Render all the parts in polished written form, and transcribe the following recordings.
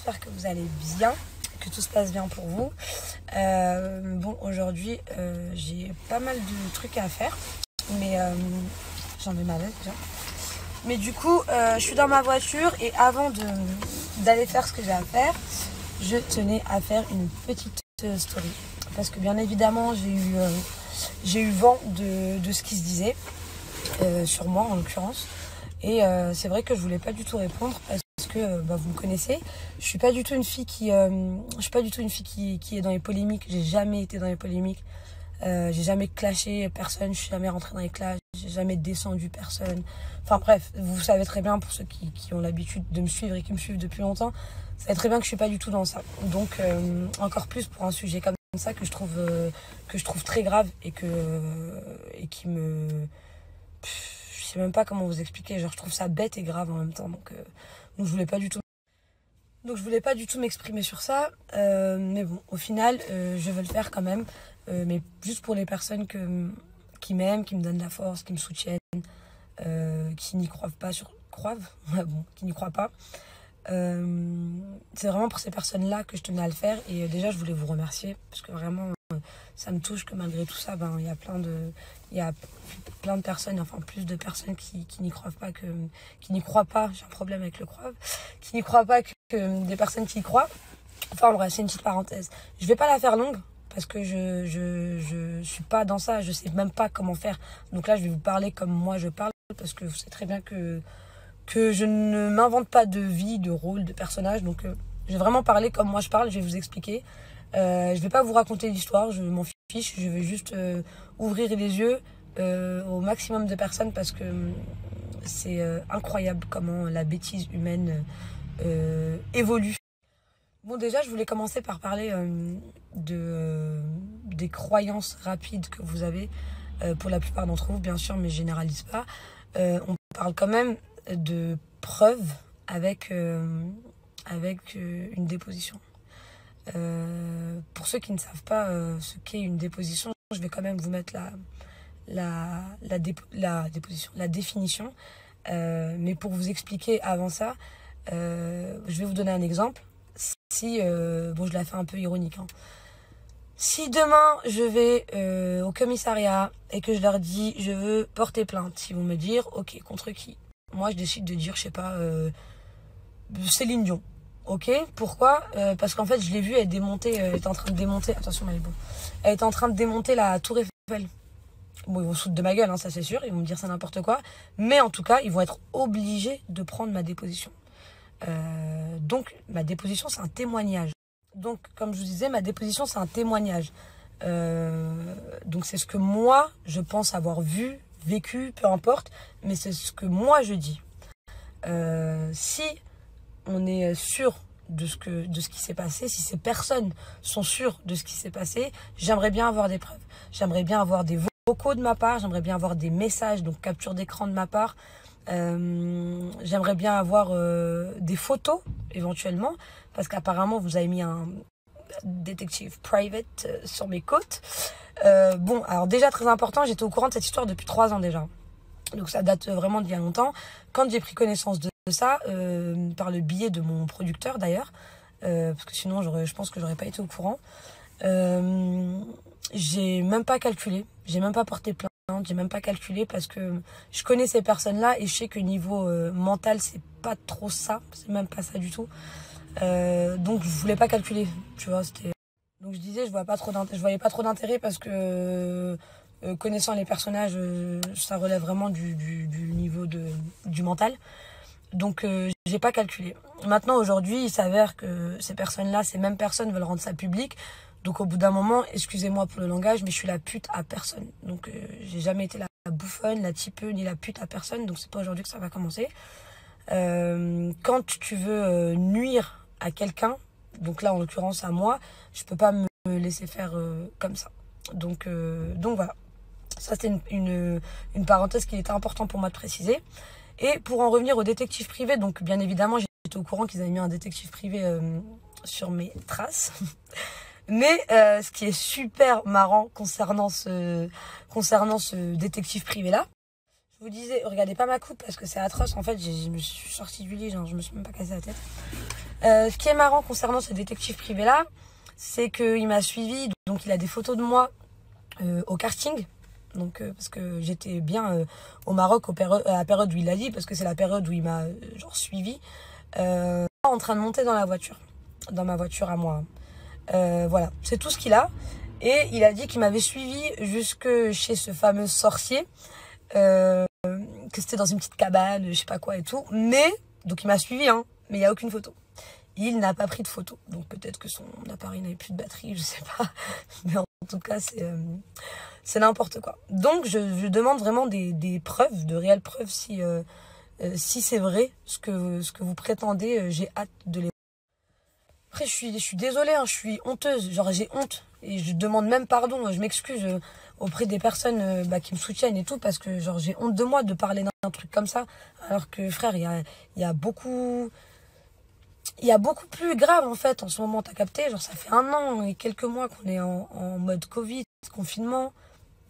j'espère que vous allez bien, que tout se passe bien pour vous. Bon, aujourd'hui, j'ai pas mal de trucs à faire, mais j'en ai mal déjà. Mais du coup, je suis dans ma voiture et avant d'aller faire ce que j'ai à faire, je tenais à faire une petite story. Parce que bien évidemment, j'ai eu vent de ce qui se disait, sur moi en l'occurrence. Et c'est vrai que je voulais pas du tout répondre parce que vous me connaissez. Je suis pas du tout une fille qui est dans les polémiques. J'ai jamais été dans les polémiques. J'ai jamais clashé personne. Je suis jamais rentrée dans les clashs. J'ai jamais descendu personne. Enfin bref, vous savez très bien, pour ceux qui ont l'habitude de me suivre et qui me suivent depuis longtemps, vous savez très bien que je suis pas du tout dans ça. Donc encore plus pour un sujet comme ça que je trouve très grave et qui me... Je sais même pas comment vous expliquer, genre je trouve ça bête et grave en même temps, donc je voulais pas du tout m'exprimer sur ça, mais bon, au final je vais le faire quand même, mais juste pour les personnes qui m'aiment, qui me donnent de la force, qui me soutiennent, qui n'y croient pas qui n'y croient pas. C'est vraiment pour ces personnes-là que je tenais à le faire, et déjà je voulais vous remercier parce que vraiment ça me touche que malgré tout ça, il y a plein de personnes, enfin plus de personnes qui n'y croient pas, j'ai un problème avec le croire, qui n'y croient pas que des personnes qui y croient. Enfin bref, c'est une petite parenthèse. Je vais pas la faire longue parce que je suis pas dans ça, je sais même pas comment faire. Donc là, je vais vous parler comme moi je parle parce que vous savez très bien que je ne m'invente pas de vie, de rôle, de personnage. Donc je vais vraiment parler comme moi je parle, je vais vous expliquer. Je vais pas vous raconter l'histoire, je m'en fiche, je vais juste ouvrir les yeux au maximum de personnes parce que c'est incroyable comment la bêtise humaine évolue. Bon, déjà, je voulais commencer par parler des croyances rapides que vous avez, pour la plupart d'entre vous, bien sûr, mais je généralise pas. On parle quand même de preuves avec une déposition. Pour ceux qui ne savent pas ce qu'est une déposition, je vais quand même vous mettre la définition. Mais pour vous expliquer avant ça, je vais vous donner un exemple. Si, je la fais un peu ironique, hein. Si demain je vais au commissariat et que je leur dis je veux porter plainte, ils vont me dire ok, contre qui? Moi je décide de dire, je sais pas, Céline Dion. Ok, pourquoi? Parce qu'en fait je l'ai vue, elle était en train de démonter, attention Malibu, elle était en train de démonter la tour Eiffel. Bon, ils vont se foutre de ma gueule, hein, ça c'est sûr, ils vont me dire c'est n'importe quoi, mais en tout cas ils vont être obligés de prendre ma déposition. Donc ma déposition c'est un témoignage. Donc comme je vous disais, ma déposition c'est un témoignage. Donc c'est ce que moi je pense avoir vu, vécu, peu importe, mais c'est ce que moi je dis. Si on est sûr de ce qui s'est passé, si ces personnes sont sûres de ce qui s'est passé, j'aimerais bien avoir des preuves. J'aimerais bien avoir des vocaux de ma part, j'aimerais bien avoir des messages, donc capture d'écran de ma part. J'aimerais bien avoir des photos éventuellement, parce qu'apparemment vous avez mis un détective private sur mes côtes. Bon, alors déjà très important, j'étais au courant de cette histoire depuis 3 ans déjà. Donc ça date vraiment d'il y a longtemps. Quand j'ai pris connaissance de ça, par le biais de mon producteur d'ailleurs, parce que sinon je pense que j'aurais pas été au courant, j'ai même pas calculé, j'ai même pas porté plainte, j'ai même pas calculé parce que je connais ces personnes-là et je sais que niveau mental c'est pas trop ça, c'est même pas ça du tout. Donc je voulais pas calculer, tu vois, c'était... Donc je disais, je voyais pas trop d'intérêt parce que connaissant les personnages, ça relève vraiment du niveau du mental. Donc j'ai pas calculé. Maintenant aujourd'hui, il s'avère que ces personnes-là, ces mêmes personnes veulent rendre ça public. Donc au bout d'un moment, excusez-moi pour le langage, mais je suis la pute à personne. Donc j'ai jamais été la bouffonne, la tipeuse, ni la pute à personne. Donc c'est pas aujourd'hui que ça va commencer. Quand tu veux nuire à quelqu'un, donc là en l'occurrence à moi, je peux pas me laisser faire comme ça. Donc voilà. Ça c'était une parenthèse qui était important pour moi de préciser. Et pour en revenir au détective privé, donc bien évidemment j'étais au courant qu'ils avaient mis un détective privé sur mes traces. Mais ce qui est super marrant concernant ce détective privé là, je vous disais, regardez pas ma coupe parce que c'est atroce. En fait, je me suis sortie du lit, genre je me suis même pas cassé la tête. Ce qui est marrant concernant ce détective privé-là, c'est qu'il m'a suivi, donc il a des photos de moi au karting. Donc, parce que j'étais bien au Maroc à la période où il l'a dit, parce que c'est la période où il m'a genre suivi, en train de monter dans ma voiture à moi. Voilà, c'est tout ce qu'il a. Et il a dit qu'il m'avait suivi jusque chez ce fameux sorcier, que c'était dans une petite cabane, je sais pas quoi et tout. Mais, donc il m'a suivi, hein, mais il n'y a aucune photo. Il n'a pas pris de photo. Donc peut-être que son appareil n'avait plus de batterie, je sais pas. Mais en tout cas, c'est n'importe quoi. Donc je demande vraiment des preuves, de réelles preuves, si c'est vrai ce que vous prétendez. J'ai hâte de les... Après, je suis désolée, hein, je suis honteuse. Genre, j'ai honte. Et je demande même pardon. Je m'excuse auprès des personnes qui me soutiennent et tout. Parce que, genre, j'ai honte de moi de parler d'un truc comme ça. Alors que, frère, il y a beaucoup... Il y a beaucoup plus grave, en fait, en ce moment, t'as capté. Genre, ça fait 1 an et quelques mois qu'on est en mode Covid, confinement.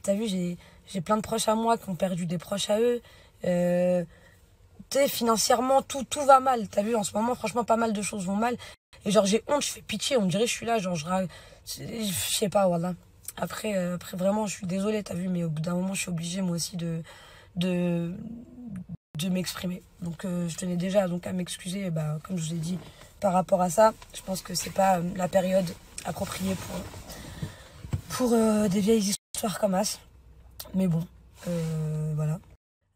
T'as vu, j'ai plein de proches à moi qui ont perdu des proches à eux. Tu sais, financièrement, tout va mal. T'as vu, en ce moment, franchement, pas mal de choses vont mal. Et genre, j'ai honte, je fais pitié. On dirait que je suis là, genre, je sais pas, voilà. Après, vraiment, je suis désolée, t'as vu, mais au bout d'un moment, je suis obligée, moi aussi, de m'exprimer. Donc, je tenais déjà donc à m'excuser, comme je vous ai dit, par rapport à ça. Je pense que c'est pas la période appropriée pour des vieilles histoires comme ça. Mais bon, voilà.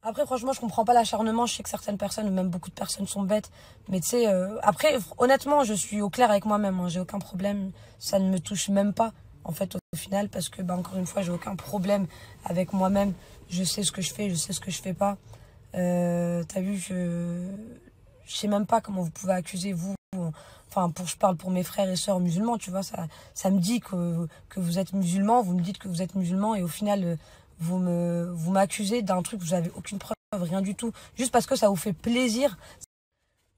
Après, franchement, je comprends pas l'acharnement. Je sais que certaines personnes, ou même beaucoup de personnes, sont bêtes. Mais tu sais, après, honnêtement, je suis au clair avec moi-même. Hein. J'ai aucun problème. Ça ne me touche même pas, en fait, au final. Parce que, encore une fois, j'ai aucun problème avec moi-même. Je sais ce que je fais, je sais ce que je fais pas. T'as vu, je sais même pas comment vous pouvez accuser, vous. Enfin, je parle pour mes frères et sœurs musulmans, tu vois. Ça me dit que vous êtes musulmans. Vous me dites que vous êtes musulmans. Et au final... vous m'accusez d'un truc, vous n'avez aucune preuve, rien du tout. Juste parce que ça vous fait plaisir.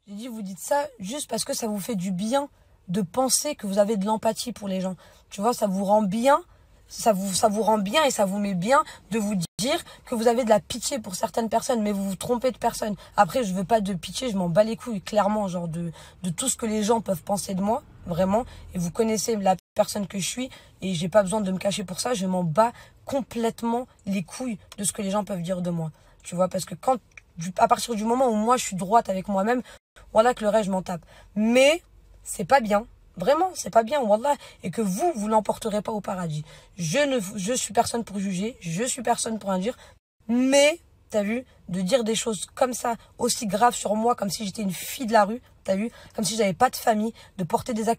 J'ai dit, vous dites ça juste parce que ça vous fait du bien de penser que vous avez de l'empathie pour les gens. Tu vois, ça vous rend bien, ça vous rend bien et ça vous met bien de vous dire que vous avez de la pitié pour certaines personnes, mais vous vous trompez de personnes. Après, je veux pas de pitié, je m'en bats les couilles, clairement, genre de tout ce que les gens peuvent penser de moi, vraiment. Et vous connaissez la personne que je suis et j'ai pas besoin de me cacher pour ça, je m'en bats complètement les couilles de ce que les gens peuvent dire de moi. Tu vois, parce que à partir du moment où moi je suis droite avec moi-même, voilà que le reste je m'en tape. Mais c'est pas bien. Vraiment, c'est pas bien, wallah. Et que vous l'emporterez pas au paradis. Je suis personne pour juger, je suis personne pour en dire. Mais, t'as vu, de dire des choses comme ça, aussi graves sur moi, comme si j'étais une fille de la rue, t'as vu, comme si j'avais pas de famille, de porter des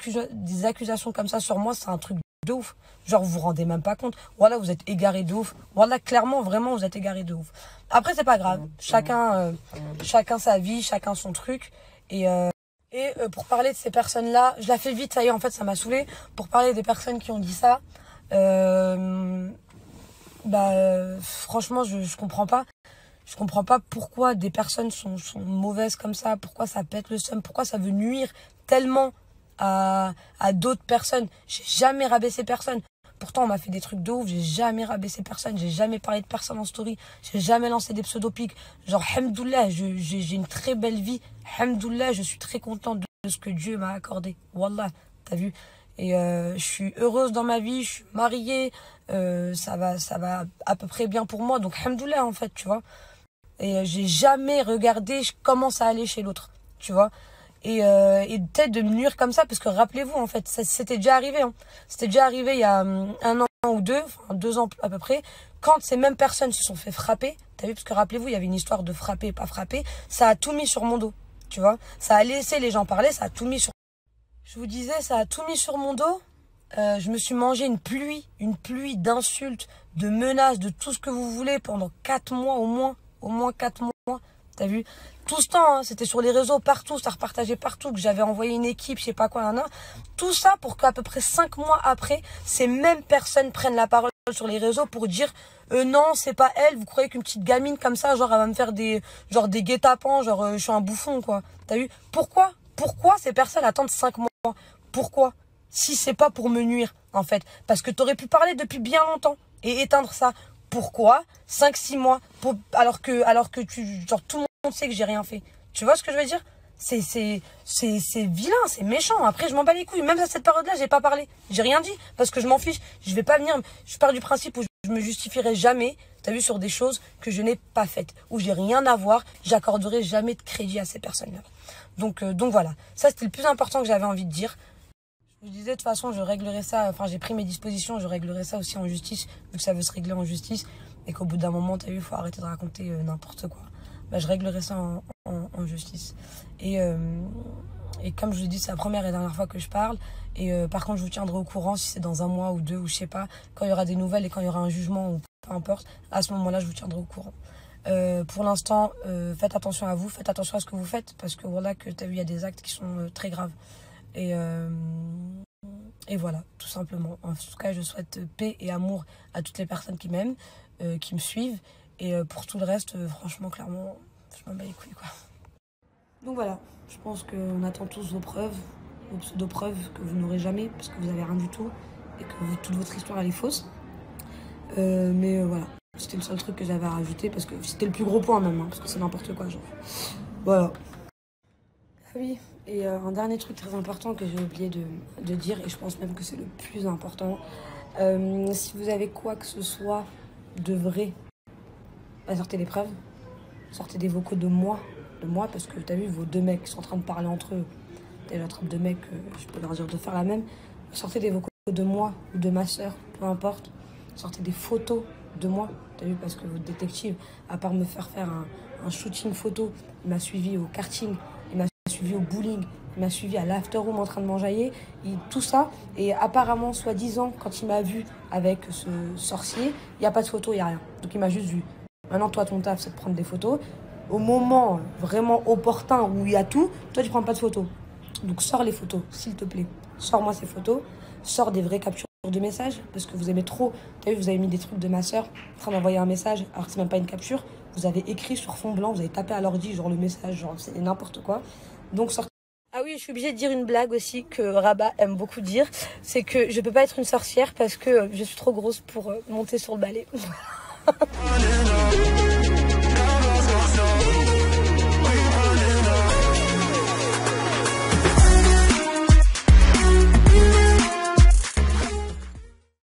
accusations comme ça sur moi, c'est un truc de ouf. Genre, vous vous rendez même pas compte. Voilà, vous êtes égaré de ouf. Voilà, clairement, vraiment, vous êtes égaré de ouf. Après, c'est pas grave. Chacun sa vie, chacun son truc. Et pour parler de ces personnes-là, je la fais vite, ça y est, en fait, ça m'a saoulée. Pour parler des personnes qui ont dit ça, franchement, je comprends pas. Je comprends pas pourquoi des personnes sont mauvaises comme ça, pourquoi ça pète le seum, pourquoi ça veut nuire tellement à d'autres personnes. J'ai jamais rabaissé personne. Pourtant, on m'a fait des trucs de ouf, j'ai jamais rabaissé personne, j'ai jamais parlé de personne en story, j'ai jamais lancé des pseudo-pics. Genre, hamdoullah, j'ai une très belle vie. Hamdoullah, je suis très contente de ce que Dieu m'a accordé. Wallah, t'as vu? Et je suis heureuse dans ma vie, je suis mariée, ça va à peu près bien pour moi. Donc, hamdoullah, en fait, tu vois. Et j'ai jamais regardé comment ça allait chez l'autre, tu vois. Et peut-être de me nuire comme ça, parce que rappelez-vous, en fait, c'était déjà arrivé. Hein. C'était déjà arrivé il y a 1 an ou 2, enfin 2 ans à peu près, quand ces mêmes personnes se sont fait frapper. T'as vu, parce que rappelez-vous, il y avait une histoire de frapper, pas frapper. Ça a tout mis sur mon dos, tu vois. Ça a laissé les gens parler, ça a tout mis sur... Je vous disais, ça a tout mis sur mon dos. Je me suis mangé une pluie d'insultes, de menaces, de tout ce que vous voulez pendant 4 mois au moins 4 mois. T'as vu? Tout ce temps, hein, c'était sur les réseaux, partout, ça repartageait partout, que j'avais envoyé une équipe, je sais pas quoi, tout ça pour qu'à peu près 5 mois après, ces mêmes personnes prennent la parole sur les réseaux pour dire non, c'est pas elle, vous croyez qu'une petite gamine comme ça, genre elle va me faire des guet-apens, genre je suis un bouffon, quoi. T'as vu? Pourquoi ces personnes attendent 5 mois? Pourquoi? Si c'est pas pour me nuire, en fait. Parce que t'aurais pu parler depuis bien longtemps et éteindre ça. Pourquoi 5-6 mois alors que tout le monde sait que j'ai rien fait. Tu vois ce que je veux dire? c'est vilain, c'est méchant. Après, je m'en bats les couilles. Même à cette période-là, j'ai pas parlé. J'ai rien dit parce que je m'en fiche. Je vais pas venir. Je pars du principe où je me justifierai jamais, t'as vu, sur des choses que je n'ai pas faites, où j'ai rien à voir. J'accorderai jamais de crédit à ces personnes-là. Donc voilà. Ça, c'était le plus important que j'avais envie de dire. Je vous disais, de toute façon, je réglerai ça. Enfin, j'ai pris mes dispositions. Je réglerai ça aussi en justice, vu que ça veut se régler en justice. Et qu'au bout d'un moment, t'as vu, il faut arrêter de raconter n'importe quoi. Bah, je réglerai ça en justice. Et comme je vous l'ai dit, c'est la première et dernière fois que je parle. Et par contre, je vous tiendrai au courant si c'est dans un mois ou deux, ou je sais pas, quand il y aura des nouvelles et quand il y aura un jugement ou peu importe. À ce moment-là, je vous tiendrai au courant. Pour l'instant, faites attention à vous, faites attention à ce que vous faites, parce que voilà, que t'as vu, il y a des actes qui sont très graves. Et voilà, tout simplement. En tout cas, je souhaite paix et amour à toutes les personnes qui m'aiment, qui me suivent. Et pour tout le reste, franchement, clairement, je m'en bats les couilles, quoi. Donc voilà, je pense qu'on attend tous vos preuves, vos pseudo-preuves que vous n'aurez jamais, parce que vous n'avez rien du tout, et que toute votre histoire, elle est fausse. Mais voilà, c'était le seul truc que j'avais à rajouter, parce que c'était le plus gros point même, hein, parce que c'est n'importe quoi, genre. Voilà. Ah oui, et un dernier truc très important que j'ai oublié de dire, et je pense même que c'est le plus important, si vous avez quoi que ce soit de vrai, bah, sortez les preuves, sortez des vocaux de moi, parce que t'as vu, vos deux mecs sont en train de parler entre eux, t'as vu, l'autre deux mecs, je peux leur dire de faire la même, sortez des vocaux de moi ou de ma soeur, peu importe, sortez des photos de moi, t'as vu, parce que votre détective, à part me faire un shooting photo, il m'a suivi au karting, il m'a suivi au bowling, il m'a suivi à l'afterroom en train de m'enjailler, tout ça, et apparemment, soi-disant, quand il m'a vu avec ce sorcier, il n'y a pas de photo, il n'y a rien, donc il m'a juste vu. Maintenant, toi, ton taf, c'est de prendre des photos. Au moment vraiment opportun où il y a tout, toi, tu prends pas de photos. Donc, sors les photos, s'il te plaît. Sors-moi ces photos. Sors des vraies captures de messages, parce que vous aimez trop. Tu as vu, vous avez mis des trucs de ma soeur en train d'envoyer un message, alors que c'est même pas une capture. Vous avez écrit sur fond blanc, vous avez tapé à l'ordi, genre le message, genre c'est n'importe quoi. Donc, sortez. Ah oui, je suis obligée de dire une blague aussi que Rabat aime beaucoup dire. C'est que je peux pas être une sorcière parce que je suis trop grosse pour monter sur le balai.